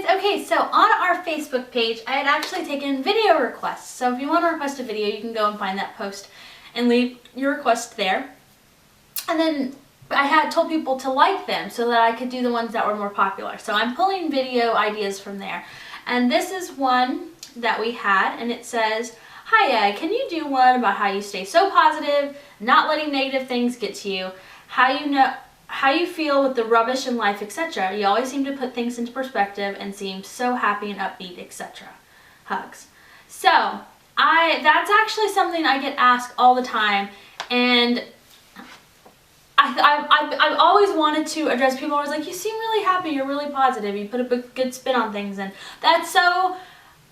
guys! Okay, so on our Facebook page, I had actually taken video requests. So if you want to request a video, you can go and find that post and leave your request there. And then I had told people to like them so that I could do the ones that were more popular. So I'm pulling video ideas from there. And this is one that we had, and it says, "Hiya, can you do one about how you stay so positive, not letting negative things get to you, how you feel with the rubbish in life, etc. You always seem to put things into perspective and seem so happy and upbeat, etc. Hugs." So that's actually something I get asked all the time, and I've always wanted to address people. I was like, you seem really happy, you're really positive, you put a good spin on things, and that's so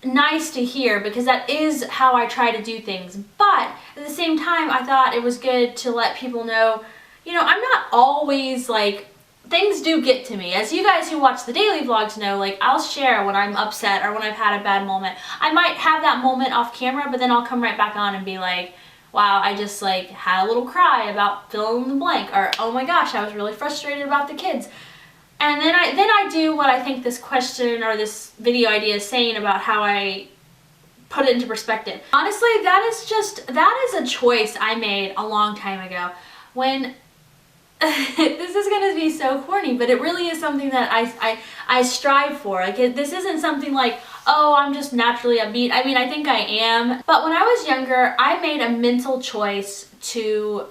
nice to hear because that is how I try to do things. But at the same time, I thought it was good to let people know, you know, I'm not always like, things do get to me. As you guys who watch the daily vlogs know, like, I'll share when I'm upset or when I've had a bad moment. I might have that moment off camera, but then I'll come right back on and be like, wow, I just like had a little cry about fill in the blank, or oh my gosh, I was really frustrated about the kids. And then I do what I think this question or this video idea is saying about how I put it into perspective. Honestly, that is a choice I made a long time ago when this is going to be so corny, but it really is something that I strive for. Like, this isn't something like, oh, I'm just naturally upbeat. I mean, I think I am. But when I was younger, I made a mental choice to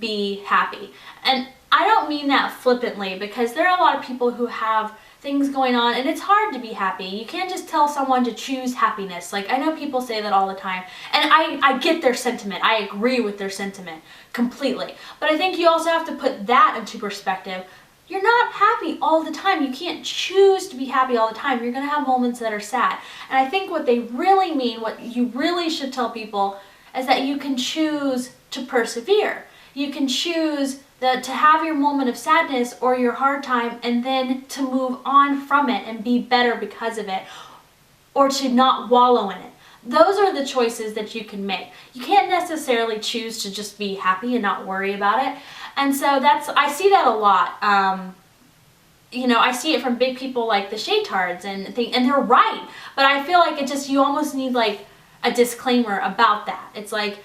be happy. And I don't mean that flippantly, because there are a lot of people who have things going on and it's hard to be happy. You can't just tell someone to choose happiness. Like, I know people say that all the time, and I get their sentiment. I agree with their sentiment completely. But I think you also have to put that into perspective. You're not happy all the time. You can't choose to be happy all the time. You're going to have moments that are sad. And I think what they really mean, what you really should tell people, is that you can choose to persevere. You can choose to have your moment of sadness or your hard time and then to move on from it and be better because of it, or to not wallow in it. Those are the choices that you can make. You can't necessarily choose to just be happy and not worry about it. And so I see that a lot. You know, I see it from big people like the Shaytards and they're right. But I feel like you almost need like a disclaimer about that. It's like,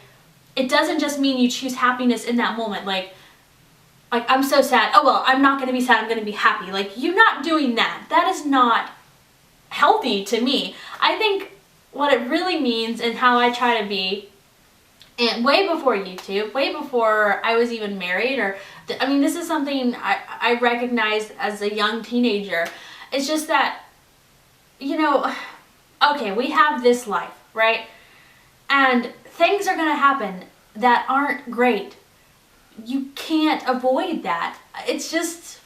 it doesn't just mean you choose happiness in that moment. Like I'm so sad. Oh, well, I'm not going to be sad. I'm going to be happy. Like, you're not doing that. That is not healthy to me. I think what it really means and how I try to be, and way before YouTube, way before I was even married, I mean, this is something I recognized as a young teenager. It's just that, you know, okay, we have this life, right? And things are going to happen that aren't great. You can't avoid that. It's just,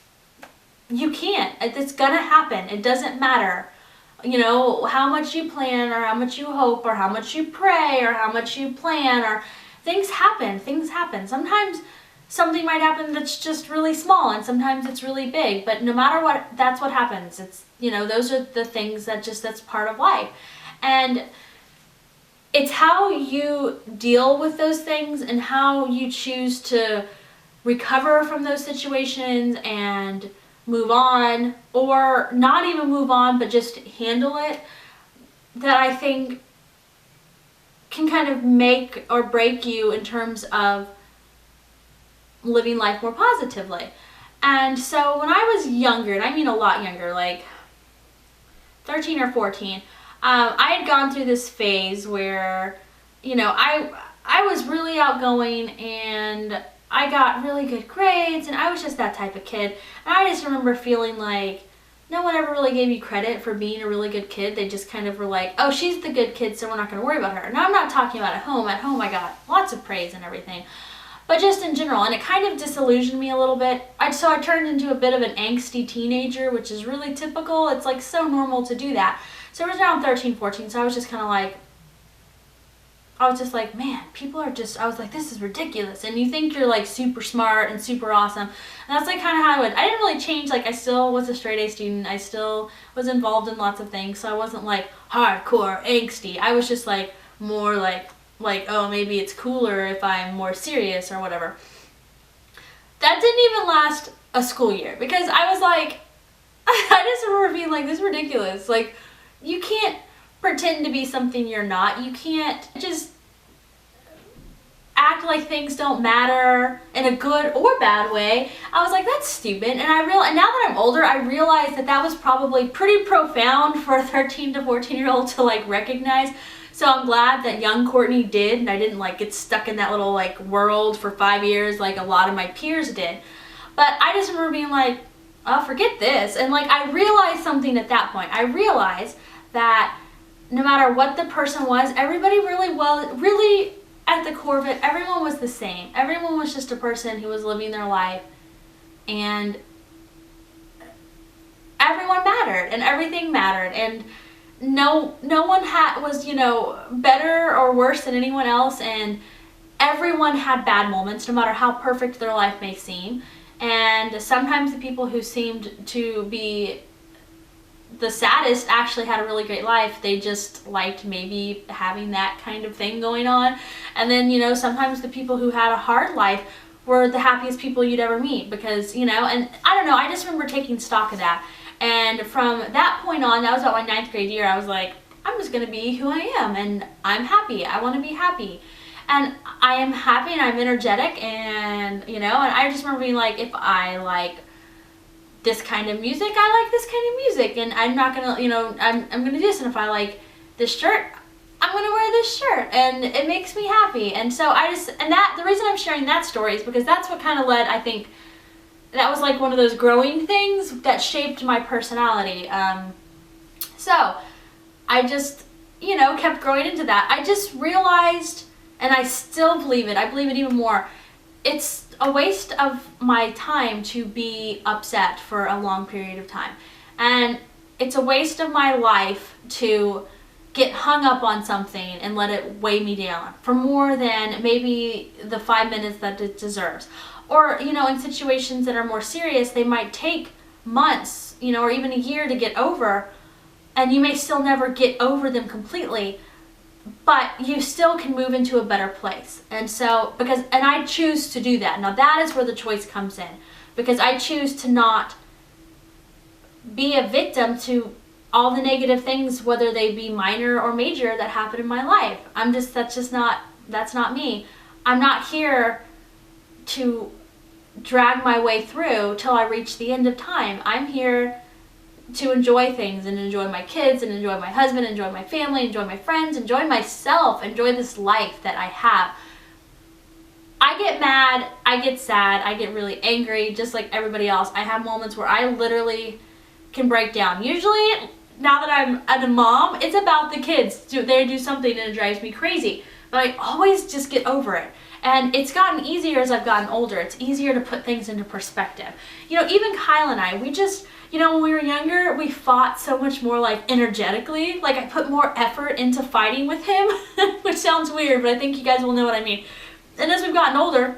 you can't. It's gonna happen. It doesn't matter, you know, how much you plan or how much you hope or how much you pray or how much you plan, or things happen. Things happen. Sometimes something might happen that's just really small, and sometimes it's really big, but no matter what, that's what happens. It's, you know, those are the things that's part of life. And it's how you deal with those things and how you choose to recover from those situations and move on, or not even move on, but just handle it, that I think can kind of make or break you in terms of living life more positively. And so when I was younger, and I mean a lot younger, like 13 or 14, I had gone through this phase where, you know, I was really outgoing and I got really good grades and I was just that type of kid. And I just remember feeling like no one ever really gave me credit for being a really good kid. They just kind of were like, oh, she's the good kid, so we're not going to worry about her. Now, I'm not talking about at home. At home, I got lots of praise and everything. But just in general, and it kind of disillusioned me a little bit. So I turned into a bit of an angsty teenager, which is really typical. It's like so normal to do that. So I was around 13, 14, so I was just kind of like, I was just like, man, people are just, I was like, this is ridiculous. And you think you're like super smart and super awesome. And that's like kind of how I went. I didn't really change. Like, I still was a straight A student. I still was involved in lots of things. So I wasn't like hardcore angsty. I was just like more like, oh, maybe it's cooler if I'm more serious or whatever. That didn't even last a school year, because I was like, I just remember being like, this is ridiculous. Like, you can't pretend to be something you're not. You can't just act like things don't matter in a good or bad way. I was like, that's stupid. And and now that I'm older, I realized that was probably pretty profound for a 13 to 14-year-old to like recognize. So I'm glad that young Courtney did, and I didn't like get stuck in that little like world for 5 years like a lot of my peers did. But I just remember being like, oh, forget this. And like, I realized something at that point. I realized that no matter what the person was, everybody really at the core of it, everyone was the same. Everyone was just a person who was living their life, and everyone mattered, and everything mattered, and no one was, you know, better or worse than anyone else, and everyone had bad moments, no matter how perfect their life may seem. And sometimes the people who seemed to be the saddest actually had a really great life. They just liked maybe having that kind of thing going on. And then, you know, sometimes the people who had a hard life were the happiest people you'd ever meet, because, you know, and I don't know, I just remember taking stock of that. And from that point on, that was about my 9th grade year, I was like, I'm just gonna be who I am, and I'm happy. I want to be happy. And I am happy, and I'm energetic, and, you know, and I just remember being like, if I like this kind of music, I like this kind of music, and I'm not gonna, you know, I'm gonna do this, and if I like this shirt, I'm gonna wear this shirt, and it makes me happy. And so the reason I'm sharing that story is because that's what kind of led, I think, that was like one of those growing things that shaped my personality. So I just, you know, kept growing into that. I just realized, and I still believe it, I believe it even more, it's a waste of my time to be upset for a long period of time. And it's a waste of my life to get hung up on something and let it weigh me down for more than maybe the 5 minutes that it deserves. Or, you know, in situations that are more serious, they might take months, you know, or even a year to get over, and you may still never get over them completely, but you still can move into a better place. And so, and I choose to do that. Now that is where the choice comes in, because I choose to not be a victim to all the negative things, whether they be minor or major, that happen in my life. That's not me. I'm not here to drag my way through till I reach the end of time. I'm here to enjoy things, and enjoy my kids, and enjoy my husband, enjoy my family, enjoy my friends, enjoy myself, enjoy this life that I have. I get mad, I get sad, I get really angry, just like everybody else. I have moments where I literally can break down. Usually, now that I'm a mom, it's about the kids. They do something and it drives me crazy. But I always just get over it. And it's gotten easier as I've gotten older. It's easier to put things into perspective. You know, even Kyle and I, we just, you know, when we were younger, we fought so much more like energetically. Like I put more effort into fighting with him, which sounds weird, but I think you guys will know what I mean. And as we've gotten older,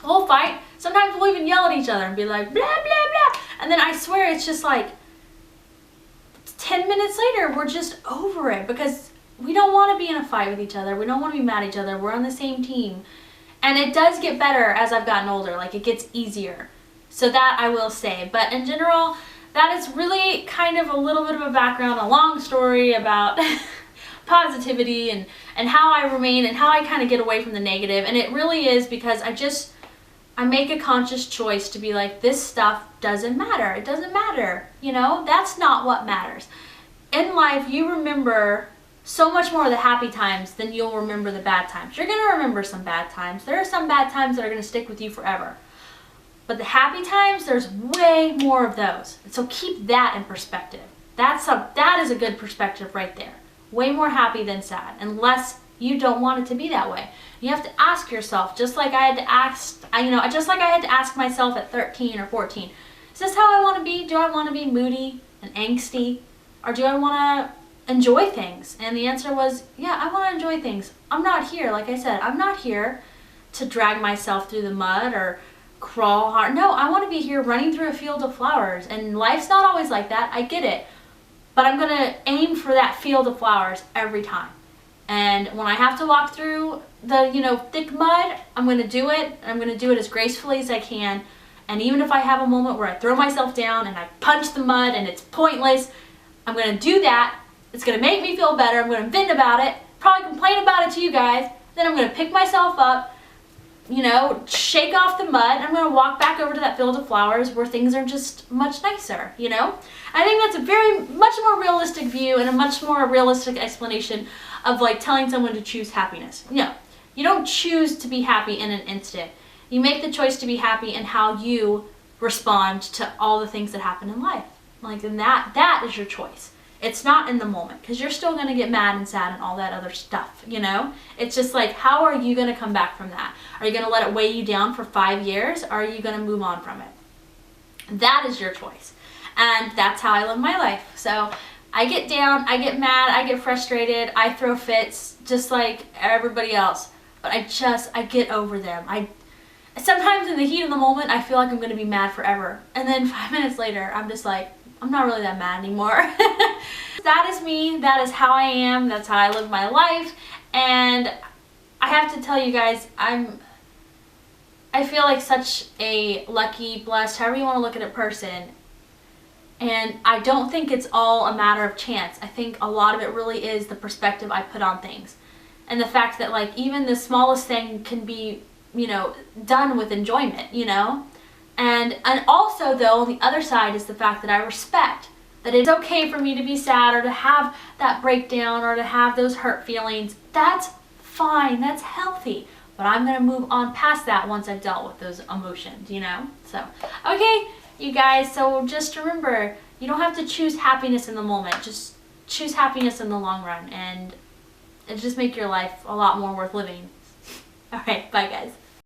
we'll fight. Sometimes we'll even yell at each other and be like, blah, blah, blah. And then I swear it's just like 10 minutes later, we're just over it, because we don't want to be in a fight with each other. We don't want to be mad at each other. We're on the same team. And it does get better as I've gotten older. Like, it gets easier. So that I will say. But in general, that is really kind of a little bit of a background, a long story about positivity and how I remain and how I kind of get away from the negative. And it really is because I make a conscious choice to be like, this stuff doesn't matter. It doesn't matter. You know, that's not what matters. In life, you remember so much more of the happy times than you'll remember the bad times. You're going to remember some bad times. There are some bad times that are going to stick with you forever. But the happy times, there's way more of those. So keep that in perspective. That is a good perspective right there. Way more happy than sad, unless you don't want it to be that way. You have to ask yourself, just like I had to ask myself at 13 or 14, is this how I want to be? Do I want to be moody and angsty? Or do I want to enjoy things? And the answer was, yeah, I want to enjoy things. I'm not here, like I said, I'm not here to drag myself through the mud or crawl hard. No, I want to be here running through a field of flowers. And life's not always like that. I get it. But I'm going to aim for that field of flowers every time. And when I have to walk through the, thick mud, I'm going to do it. I'm going to do it as gracefully as I can. And even if I have a moment where I throw myself down and I punch the mud and it's pointless, I'm going to do that. It's going to make me feel better. I'm going to vent about it, probably complain about it to you guys. Then I'm going to pick myself up, you know, shake off the mud. I'm going to walk back over to that field of flowers where things are just much nicer, you know? I think that's a very much more realistic view and a much more realistic explanation of like telling someone to choose happiness. No, you don't choose to be happy in an instant. You make the choice to be happy in how you respond to all the things that happen in life. Like, and that is your choice. It's not in the moment, because you're still going to get mad and sad and all that other stuff, you know? It's just like, how are you going to come back from that? Are you going to let it weigh you down for 5 years, or are you going to move on from it? That is your choice. And that's how I live my life. So I get down, I get mad, I get frustrated, I throw fits just like everybody else. But I get over them. Sometimes in the heat of the moment, I feel like I'm going to be mad forever. And then 5 minutes later, I'm just like, I'm not really that mad anymore. That is me. That is how I am. That's how I live my life. And I have to tell you guys, I feel like such a lucky, blessed, however you want to look at it, person. And I don't think it's all a matter of chance. I think a lot of it really is the perspective I put on things. And the fact that like even the smallest thing can be, you know, done with enjoyment, you know? And also though, on the other side is the fact that I respect that it's okay for me to be sad or to have that breakdown or to have those hurt feelings. That's fine, that's healthy. But I'm gonna move on past that once I've dealt with those emotions, you know? So, okay, you guys, so just remember, you don't have to choose happiness in the moment. Just choose happiness in the long run, and it just make your life a lot more worth living. All right, bye guys.